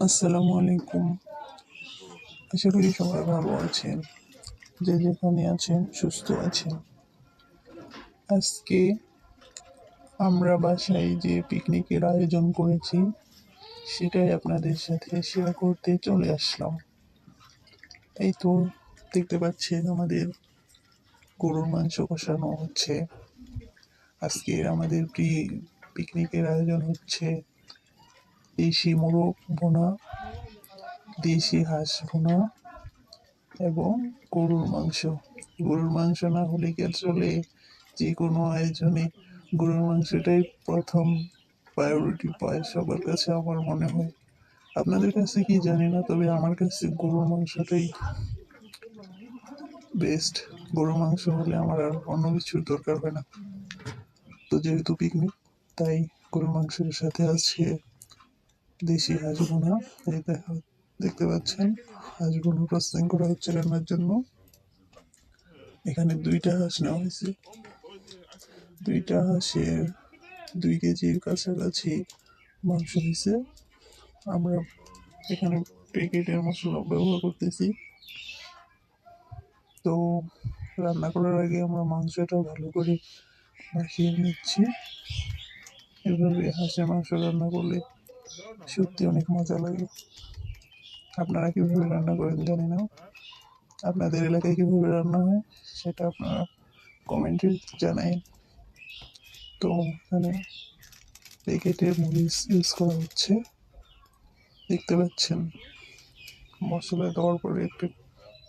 আসসালামু আলাইকুম। আশা করি সবাই ভালো আছেন। যে যেখানে আছেন সুস্থ আছেন। আজকে আমরা বাসায় যে পিকনিকের আয়োজন করেছি সেটাই আপনাদের সাথে শেয়ার করতে চলে আসলাম। এই তো দেখতে পাচ্ছেন আমাদের গরুর মাংস কষানো হচ্ছে। আজকে আমাদের পিকনিকের আয়োজন হচ্ছে দেশি মোরগ ভুনা, দেশি হাঁস ভুনা এবং গরুর মাংস। গরুর মাংস না হলে কি আর চলে? যে কোনো আয়োজনে গরুর মাংসটাই প্রথম প্রায়োরিটি পায় সবার কাছে আমার মনে হয়। আপনাদের কাছে কি জানি না, তবে আমার কাছে গরুর মাংসটাই বেস্ট। গরুর মাংস হলে আমার আর অন্য কিছুর দরকার হয় না। তো যেহেতু পিকনিক, তাই গরুর মাংসের সাথে আছে দেশি হাঁস ভুনা। এই দেখতে পাচ্ছেন হাঁস ভুনা প্রসেসিং করা হচ্ছে রান্নার জন্য। এখানে দুইটা হাঁস নেওয়া হয়েছে। দুইটা হাঁসের 2 কেজির কাছাকাছি মাংস হয়েছে। আমরা এখানে প্যাকেটের মশলা ব্যবহার করতেছি। তো রান্না করার আগে আমরা মাংসটা ভালো করে মাখিয়ে নিচ্ছি। এভাবে হাঁসের মাংস রান্না করলে সত্যি অনেক মজা লাগে। আপনারা কীভাবে রান্না করেন জানি না। আপনাদের এলাকায় কীভাবে রান্না হয় সেটা আপনারা কমেন্টে জানাই। তো এখানে প্যাকেটের মরিচ ইউজ করা হচ্ছে। দেখতে পাচ্ছেন মশলা দেওয়ার পরে একটা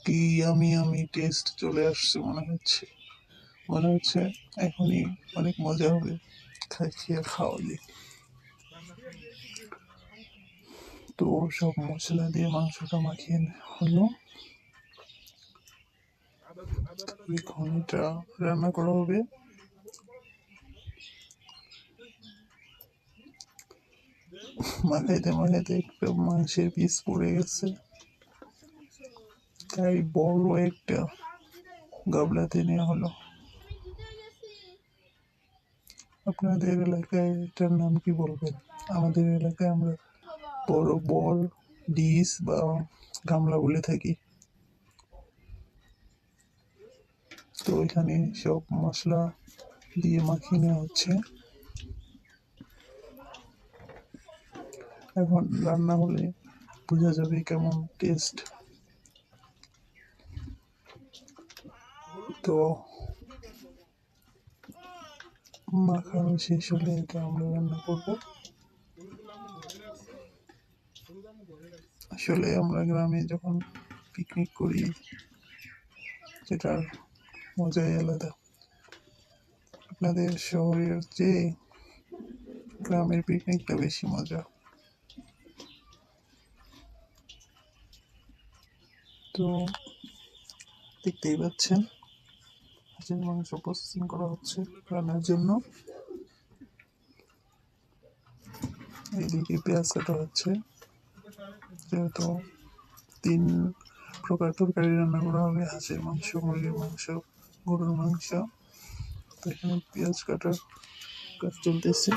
কি আমি টেস্ট চলে আসছে। মনে হচ্ছে এখনই অনেক মজা হবে খেয়ে খাওয়ালে। তো সব মশলা দিয়ে মাংসটা মাখিয়ে হলো। এখন এটা রান্না করা হবে। মাখাইতে একটা মাংসের পিস পড়ে গেছে, তাই বড় একটা গাবলাতে নেওয়া হলো। আপনাদের এলাকায় এটার নাম কি বলবেন? আমাদের এলাকায় আমরা বড় বল, ডিশ বা গামলা বলে থাকি। তো এখানে সব মশলা দিয়ে মাখিয়ে নেওয়া হচ্ছে। এখন রান্না হলে বোঝা যাবে কেমন টেস্ট। তো মাখানো শেষ হলে এটা আমরা রান্না করব। আসলে আমরা গ্রামে যখন পিকনিক করি সেটার মজাই আলাদা। আপনাদের শহরের চেয়ে গ্রামের পিকনিকটা বেশি মজা। তো দেখতেই পাচ্ছেন হাঁসের মাংস প্রসেসিং করা হচ্ছে রান্নার জন্য। এইদিকে পেঁয়াজ কাটা হচ্ছে। যেহেতু 3 প্রকার তরকারি রান্না করা হবে, হাঁসের মাংস, মুরগির মাংস, গরুর মাংস। তো এখানে পেঁয়াজ কাটার কাজ চলতেছে।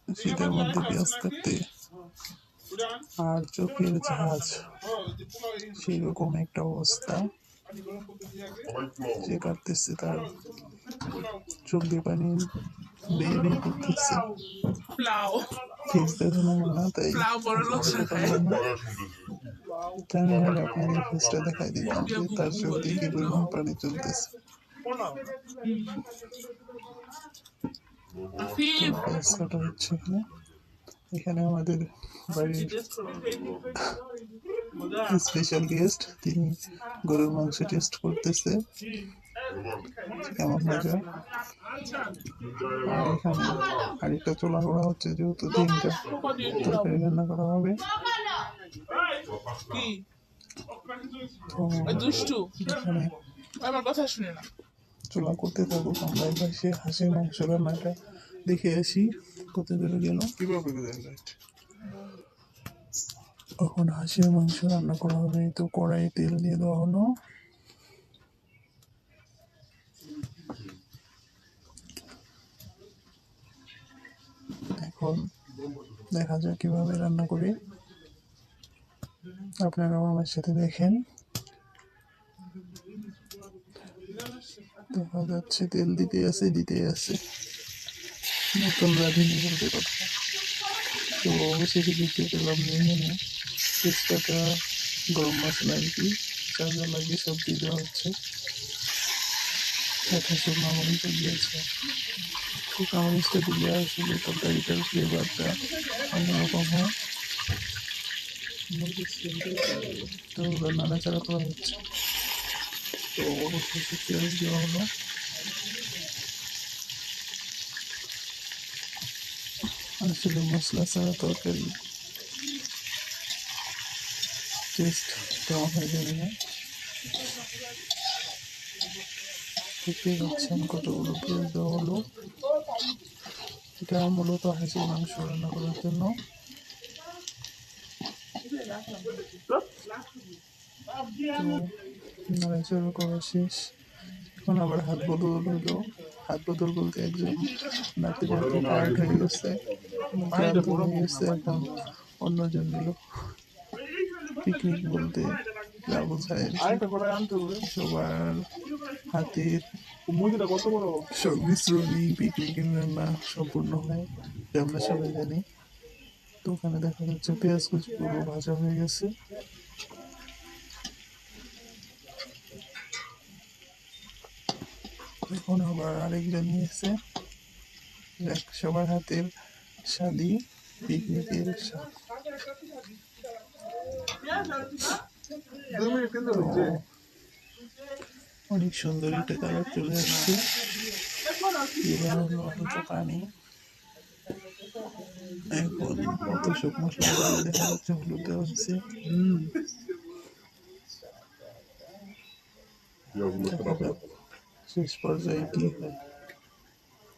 শীতের মধ্যে পেঁয়াজ কাটতে আর চোখের ঝাঁজ সেই রকম একটা অবস্থা। যে কাটতেছে তার চোখ দিয়ে পানি বের করতেছে। ফেস দেখানো না, তাই জানি না আপনাদের ফেসটা দেখাই দিতাম যে তার চোখ দিয়ে কি পরিমাণ পানি চলতেছে। পেঁয়াজ কাটা হচ্ছে এখানে। এখানে আমাদের বাড়ির স্পেশাল গেস্ট, তিনি গরুর মাংস টেস্ট করতেছে কেমন মজা। আর এখানে আরেকটা চোলা করা হচ্ছে, যেহেতু 3টা তরকারি রান্না করা হবে। তো এখানে চোলা করতে থাকুক, আমরা এসে হাঁসের মাংস রান্নাটা দেখে আসি কত দূরে গেল। এখন হাঁসের মাংস রান্না করা হবে। তো কড়াই তেল দিয়ে দেওয়া হলো। এখন দেখা যাক কিভাবে রান্না করি, আপনারাও আমার সাথে দেখেন। দেখা যাচ্ছে তেল দিতে আছে নতুন রাঁধুনি বলতে কথা। তো অবশেষে দেখতে পেলাম যে এখানে তেজপাতা, গরম মশলা আর কি যা যা লাগে সব দিয়ে দেওয়া হচ্ছে, সাথে শুকনো মরিচ দিয়েছে। শুকনো মরিচটা দিলে আসলে তরকারিটার ফ্লেভারটা অন্যরকম হয়। তো ওগুলো নাড়াচাড়া করা হচ্ছে। তো অবশেষে পেঁয়াজ দেওয়া হলো। আসলে মশলা ছাড়া তরকারি টেস্ট কেমন হয়ে যাবে না। দেখতেই পাচ্ছেন কতগুলো পেঁয়াজ দেওয়া হলো। এটা মূলত হাঁসের মাংস রান্না করার জন্য। তো নাড়াচাড়া করা শেষ। এখন আবার হাত বদল হলো। হাত বদল বলতে একজন নাড়তে নাড়তে টায়ার্ড হয়ে গেছে, ক্লান্ত হয়ে গেছে, এখন অন্যজন নিল। পিকনিক বলতে যা বোঝায় সবার হাতের সংমিশ্রণই পিকনিকের রান্না সম্পূর্ণ হয়, যা আমরা সবাই জানি। তো ওখানে দেখা যাচ্ছে পেঁয়াজ কুচি পুরো ভাজা হয়ে গেছে। এখন আবার আরেকজন নিয়েছে। যাক, সবার হাতের স্বাদই পিকনিকের স্বাদ। তো অনেক সুন্দর একটা কালার চলে আসছে। এবার হলো অল্প পানি। এখন কত সব মশলা দিয়ে দেখা যাচ্ছে হলুদ দেওয়া হচ্ছে। দেখা যাক শেষ পর্যায়ে কি হয়।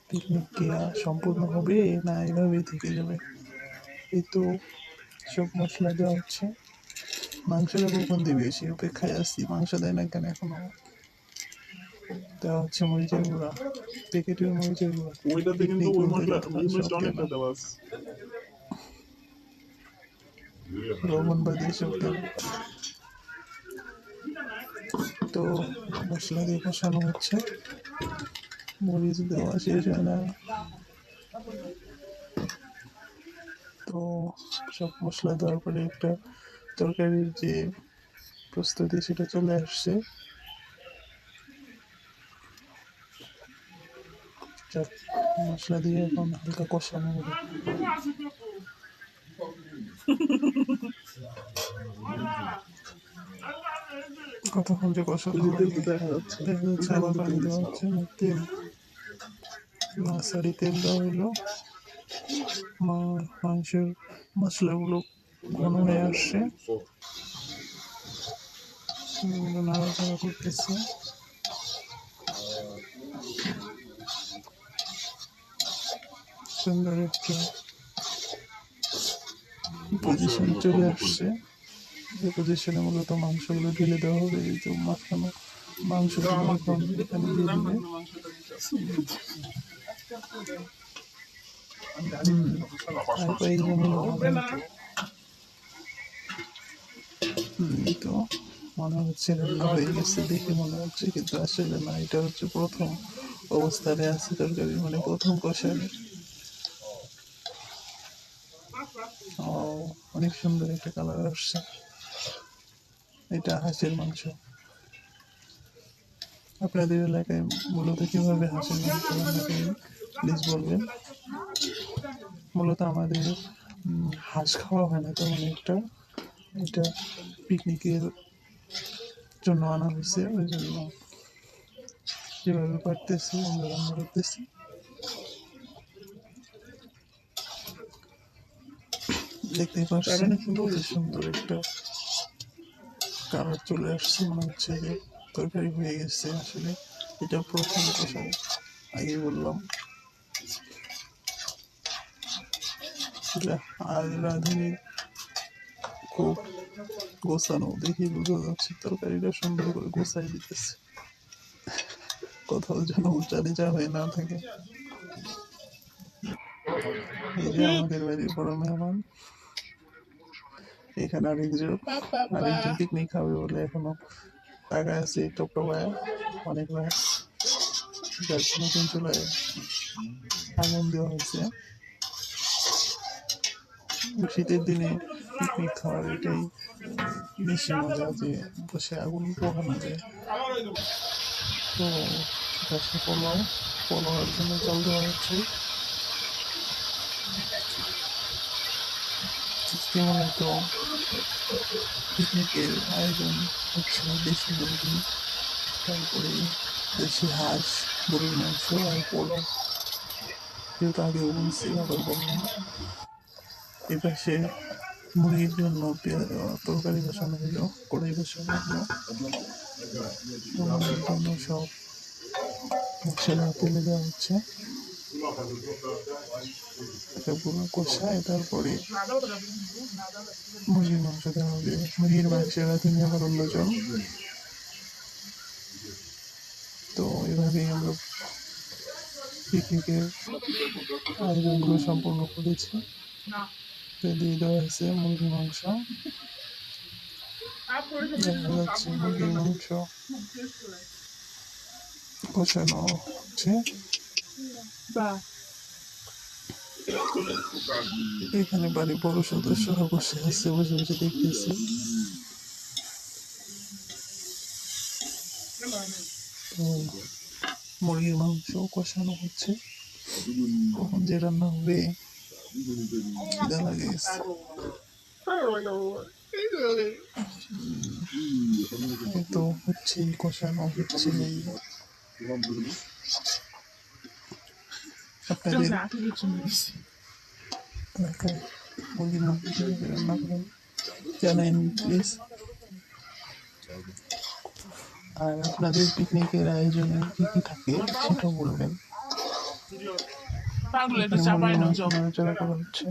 পিকনিক কি সম্পূর্ণ হবে না এভাবেই থেকে যাবে। এই তো সব মশলা দেওয়া হচ্ছে। মাংসটা কখন দিবে সেই অপেক্ষায় আছি। মাংস দেয় না কেন এখনো? দেওয়া হচ্ছে মরিচের গুঁড়া, প্যাকেটের মরিচের গুঁড়া। পিকনিক বলতে যতক্ষণ সব কেন, লবণ বাদে সব কেন। তো মশলা দিয়ে কষানো হচ্ছে, মরিচ দেওয়া শেষ হয় না। তো সব মশলা দেওয়ার পরে একটা তরকারির যে প্রস্তুতি সেটা চলে আসছে। যাক, মশলা দিয়ে এখন হালকা কষানো হবে। কতক্ষণ যে কষানো হবে দেখা যাচ্ছে আবার পানি দেওয়া হচ্ছে, তেল সরি তেল দেওয়া হলো। মাংসের মশলাগুলো ঘন হয়ে আসছে, নাড়াচাড়া করতেছে। সুন্দর একটা পজিশন চলে আসছে। যে পজিশনে মূলত মাংসগুলো ঢেলে দেওয়া হবে। এই যে মাখানো মাংসগুলো এখন এখানে দিয়ে দিবে। এই তো মনে হচ্ছে রান্না হয়ে গেছে দেখে মনে হচ্ছে, কিন্তু আসলে না, এটা হচ্ছে প্রথম অবস্থানে আছে তরকারি, মানে প্রথম কষানো। ও, অনেক সুন্দর একটা কালার আসছে। এটা হাঁসের মাংস। আপনাদের এলাকায় মূলত কিভাবে হাঁসের মাংস রান্না করেন প্লিজ বলবেন। মূলত আমাদের হাঁস খাওয়া হয় না তেমন একটা, এটা পিকনিকের জন্য আনা হয়েছে, ওই জন্য যেভাবে পারতেছি আমরা রান্না করতেছি। দেখতেই পাচ্ছেন কত সুন্দর একটা কালার চলে আসছে, মনে হচ্ছে যে তরকারি হয়ে গেছে। আসলে এটা প্রথম কষাই, আগে বললাম। আর রাঁধুনি খুব গোছানো, দেখি বোঝা যাচ্ছে তরকারিটা সুন্দর করে গোছাই দিতেছে, কোথাও যেন উল্টা নিচা হয়ে না থাকে। এই যে আমাদের বাড়ির বড় মেহমান, এখানে আরেকজন পিকনিক খাবে বলে এখনো টাকা আছে টপটপায় অনেক রাত, যার নতুন চুলায় আগুন দেওয়া হয়েছে। শীতের দিনে পিকনিক খাওয়ার এটাই বেশি মজা, যে বসে আগুন পোহানো যায়। তো গাছে পোলাওয়ার জন্য জল দেওয়া হচ্ছে। তেমন তো পিকনিকের আয়োজন হচ্ছে দেশি মুরগি, তারপরে দেশি হাঁস, গরুর মাংস আর পোলাও, যেহেতু আগেও বলছি আবার বললাম। এপাশে মুরগির জন্য তরকারি বসানো হলো, কড়াই বসানো হলো, মুরগির জন্য সব মশলা তুলে দেওয়া হচ্ছে, সবগুলো কষায় তারপরে মুরগির মাংস দেওয়া হবে। মুরগির মাংসের তিনি আবার অন্যজন। তো এভাবেই আমরা পিকনিকের আয়োজনগুলো সম্পূর্ণ করেছি। দিয়ে দেওয়া হয়েছে মুরগির মাংস, দেখা যাচ্ছে মুরগির মাংস কষানো হচ্ছে। এখানে বাড়ির বড় সদস্যরা বসে আছে, বসে বসে দেখতেছি। তো মুরগির মাংস কষানো হচ্ছে, কখন যে রান্না হবে খিদা লাগে। এই তো হচ্ছে কষানো হচ্ছে। আপনাদের এলাকায় মুরগির মাংস কিভাবে রান্না করেন জানেন প্লিজ। আর আপনাদের পিকনিকের আয়োজনে কি কি থাকে সেটাও বলবেন। নাড়াচাড়া করা হচ্ছে,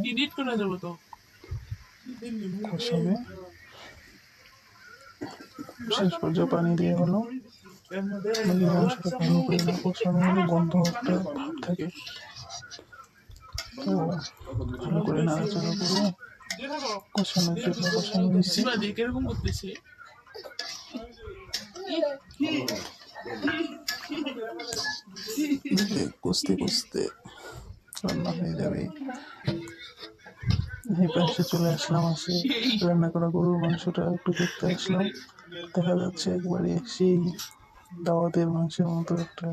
কষাবে, শেষ পর্যায়ে পানি দিয়ে হলো। মুরগির মাংসটা ভালো করে না কষানো হলে গন্ধ একটা ভাব থাকে। তো ভালো করে নাড়াচাড়া করে কষানোর জন্য কষানো হয়েছে। কষতে কষতে রান্না হয়ে যাবে। এই পাশে চলে আসলাম, আসে রান্না করা গরুর মাংসটা একটু দেখতে আসলাম। দেখা যাচ্ছে একবারে সেই দাওয়াতের মাংসের মতো একটা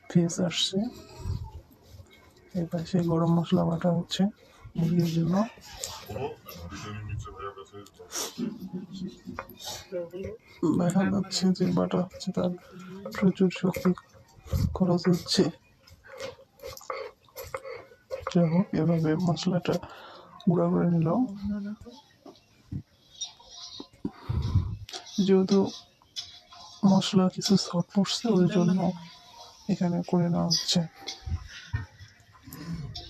ফেস আসছে। এই পাশে গরম মশলা বাটা হচ্ছে মুরগির জন্য। দেখা যাচ্ছে যে বাটা হচ্ছে, তার প্রচুর শক্তি খরচ হচ্ছে। যাই হোক, এভাবে মশলাটা গুঁড়া করে নিল। যেহেতু মশলা কিছু শর্ট পড়ছে, ওই জন্য এখানে করে নেওয়া হচ্ছে।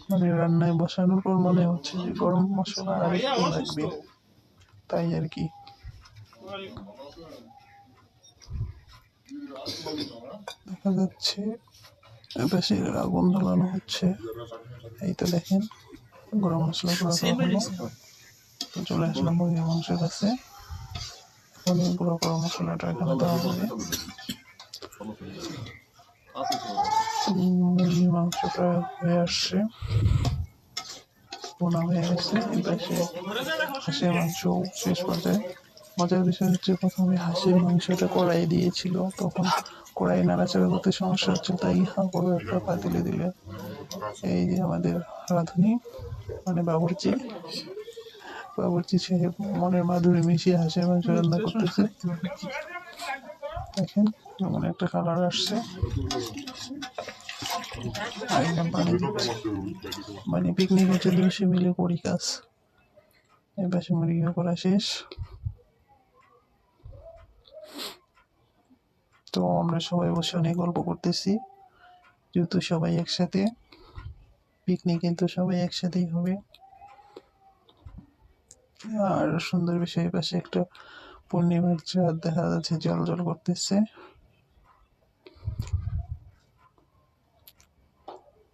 মানে রান্নায় বসানোর পর মনে হচ্ছে যে গরম মশলা আর একটু লাগবে, তাই আর কি। দেখা যাচ্ছে পাশে আগুন জ্বালানো হচ্ছে। এই তো দেখেন গরম মশলা গুঁড়া করা হলো। তো চলে আসলাম মুরগির মাংসের কাছে। এখন গুঁড়ো করা মশলাটা এখানে দেওয়া হবে। মুরগির মাংস প্রায় হয়ে আসছে, বোনা হয়ে গেছে। এই পাশে হাঁসের মাংস শেষ পর্যায়ে। মজার বিষয় হচ্ছে প্রথমে হাঁসের মাংসটা কড়াই দিয়েছিল, তখন কড়াই নাড়াচাড়া করতে সমস্যা হচ্ছে, তাই বড় একটা পাতিলে দিলে। এই যে আমাদের রাঁধুনি মানে বাবুর্চি সাহেব মনের মাধুরী মিশিয়ে হাঁসের মাংস রান্না করতেছে। দেখেন কেমন একটা কালার আসছে। একদম পানি দিচ্ছে, মানে পিকনিক হচ্ছে 200 মিলে করি কাজ। এই পাশে মুরগি করা শেষ। তো আমরা সবাই বসে অনেক গল্প করতেছি, যেহেতু সবাই একসাথে পিকনিক, কিন্তু সবাই একসাথেই হবে। আর সুন্দর বিষয়, পাশে একটা পূর্ণিমার চাঁদ দেখা যাচ্ছে, জল জল করতেছে।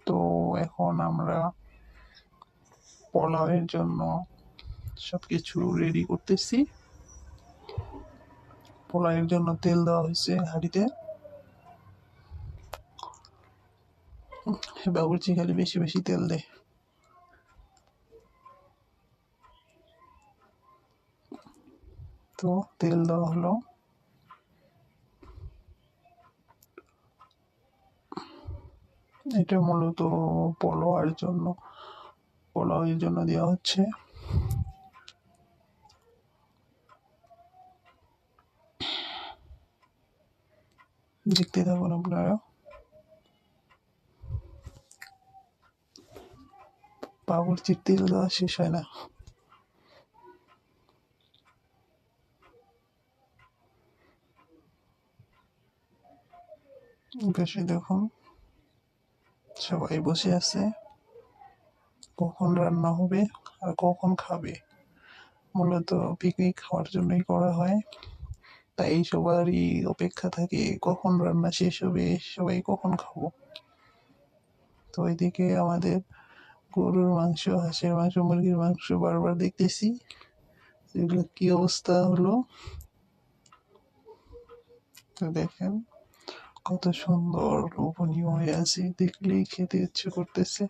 তো এখন আমরা পোলাওয়ের জন্য সবকিছু রেডি করতেছি। পোলাওয়ের জন্য তেল দেওয়া হয়েছে হাঁড়িতে। বাবুর্চি খালি বেশি বেশি তেল দেয়। তো তেল দেওয়া হলো। এটা মূলত পোলাওয়ের জন্য দেওয়া হচ্ছে। দেখতে থাকুন আপনারা। বাবুর্চির তেল দেওয়া শেষ হয় না। পাশে দেখুন সবাই বসে আছে, কখন রান্না হবে আর কখন খাবে। মূলত পিকনিক খাওয়ার জন্যই করা হয়, তাই সবারই অপেক্ষা থাকে কখন রান্না শেষ হবে, সবাই কখন খাবো। তো ওইদিকে আমাদের গরুর মাংস, হাঁসের মাংস, মুরগির মাংস বারবার দেখতেছি এগুলো কি অবস্থা হলো। তো দেখেন কত সুন্দর লোভনীয় হয়ে আছে, দেখলেই খেতে ইচ্ছে করতেছে।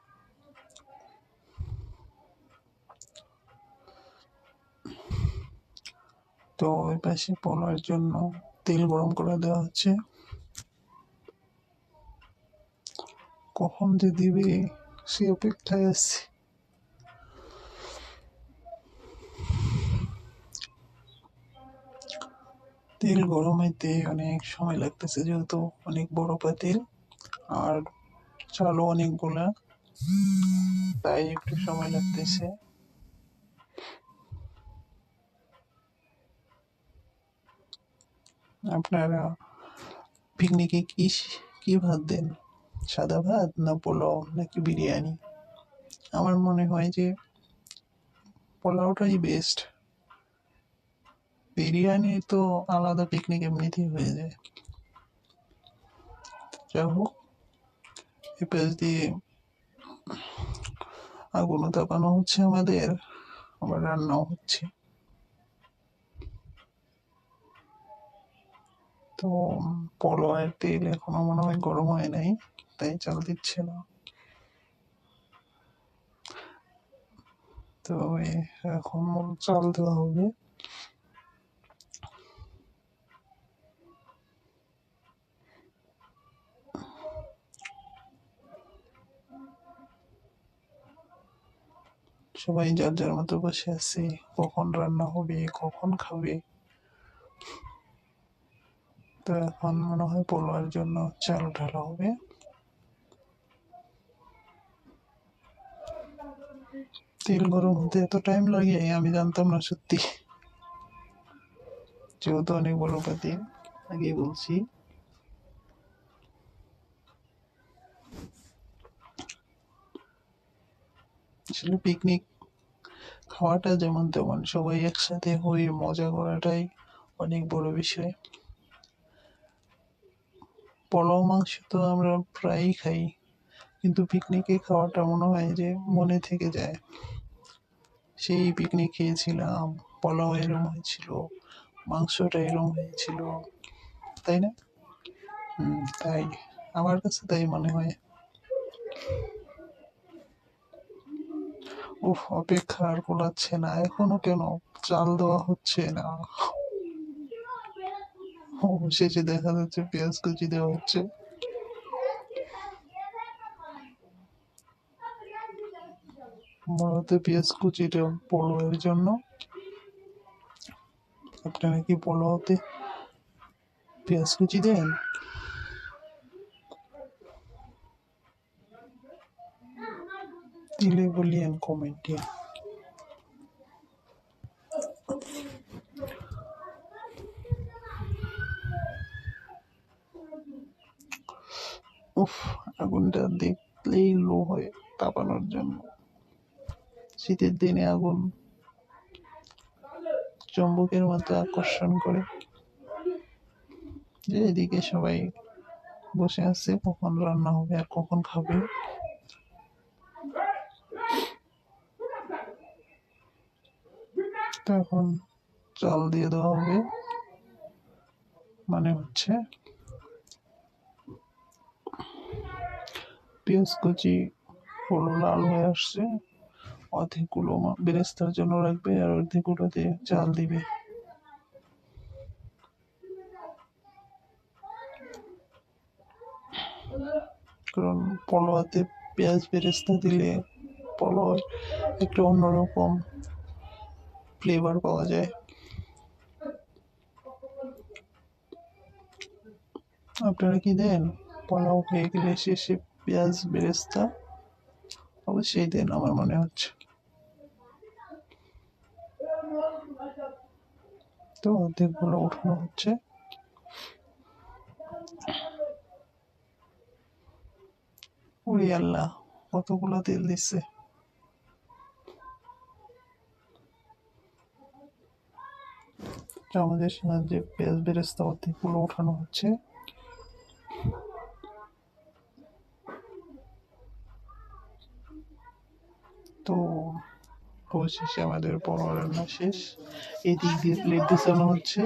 তো ওই পাশে পোলাওর জন্য তেল গরম করে দেওয়া হচ্ছে। কখন যে দিবে সে অপেক্ষায় আছে। তেল গরম হইতে অনেক সময় লাগতেছে, যেহেতু অনেক বড় পাতিল আর চালও অনেকগুলা, তাই একটু সময় লাগতেছে। আপনারা পিকনিকে কি ভাত দেন? সাদা ভাত না পোলাও নাকি বিরিয়ানি? আমার মনে হয় যে পোলাওটাই বেস্ট। বিরিয়ানি তো আলাদা পিকনিক এমনিতেই হয়ে যায়। যাই হোক, এ পাশ দিয়ে আগুনও তাপানো হচ্ছে আমাদের, আবার রান্নাও হচ্ছে। তো পোলাওয়ের তেল এখনো মনে হয় গরম হয় নাই, তাই চাল দিচ্ছে না। তো এখন চাল দেওয়া হবে। সবাই যার যার মতো বসে আছে, কখন রান্না হবে কখন খাবে। তো এখন মনে হয় পোলাওয়ের জন্য চাল ঢালা হবে। তেল গরম হতে এত টাইম লাগে আমি জানতাম না সত্যি, যেহেতু অনেক বড় পাতিল, আগেই বলছি। আসলে পিকনিক খাওয়াটা যেমন তেমন, সবাই একসাথে হয়ে মজা করাটাই অনেক বড় বিষয়। পোলাও মাংস তো আমরা প্রায়ই খাই, কিন্তু পিকনিকে খাওয়াটা মনে হয় যে মনে থেকে যায়। সেই পিকনিক খেয়েছিলাম, পোলাও এরম হয়েছিল, মাংসটা এরম হয়েছিল, তাই না? তাই আমার কাছে তাই মনে হয়। উফ, অপেক্ষা আর কোলাচ্ছে না, এখনো কেন চাল দেওয়া হচ্ছে না। ও, শেষে দেখা যাচ্ছে পেঁয়াজ কুচি দেওয়া হচ্ছে। মূলত পেঁয়াজ কুচিটা পোলাওয়ের জন্য। আপনারা কি পোলাওতে পেঁয়াজ কুচি দেন? দিলে বলিয়েন কমেন্টে। উফ, আগুনটা দেখলেই লো হয় তাপানোর জন্য। শীতের দিনে আগুন চুম্বকের মতো আকর্ষণ করে। যে এদিকে সবাই বসে আছে, কখন রান্না হবে আর কখন খাবে। তো এখন চাল দিয়ে দেওয়া হবে, মানে হচ্ছে পেঁয়াজ কুচি হলো লাল হয়ে আসছে, অর্ধেকগুলো বেরেস্তার জন্য রাখবে আর অর্ধেকগুলো দিয়ে চাল দিবে। কারণ পোলাওতে পেঁয়াজ বেরেস্তা দিলে পোলাও একটু অন্যরকম ফ্লেভার পাওয়া যায়। আপনারা কি দেন পোলাও হয়ে গেলে শেষে পেঁয়াজ বেরেস্তা? অবশ্যই দেন আমার মনে হচ্ছে। তো অর্ধেকগুলো উঠানো হচ্ছে। ওরে আল্লাহ, কতগুলো তেল দিচ্ছে! চামচের সাহায্যে পেঁয়াজ বেরেস্তা অর্ধেকগুলো উঠানো হচ্ছে। তো অবশেষে আমাদের পোলাও রান্না শেষ। এই দিক দিয়ে প্লেট বিছানো হচ্ছে,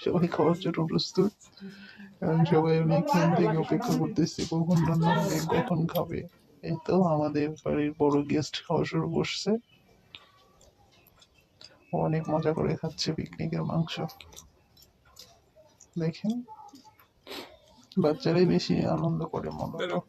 সবাই খাওয়ার জন্য প্রস্তুত। কারণ সবাই অনেকক্ষণ থেকে অপেক্ষা করতেছে কখন রান্না হবে, কখন খাবে। এই তো আমাদের বাড়ির বড় গেস্ট খাওয়া শুরু করছে। ও অনেক মজা করে খাচ্ছে পিকনিকের মাংস। দেখেন, বাচ্চারাই বেশি আনন্দ করে মনে হয়।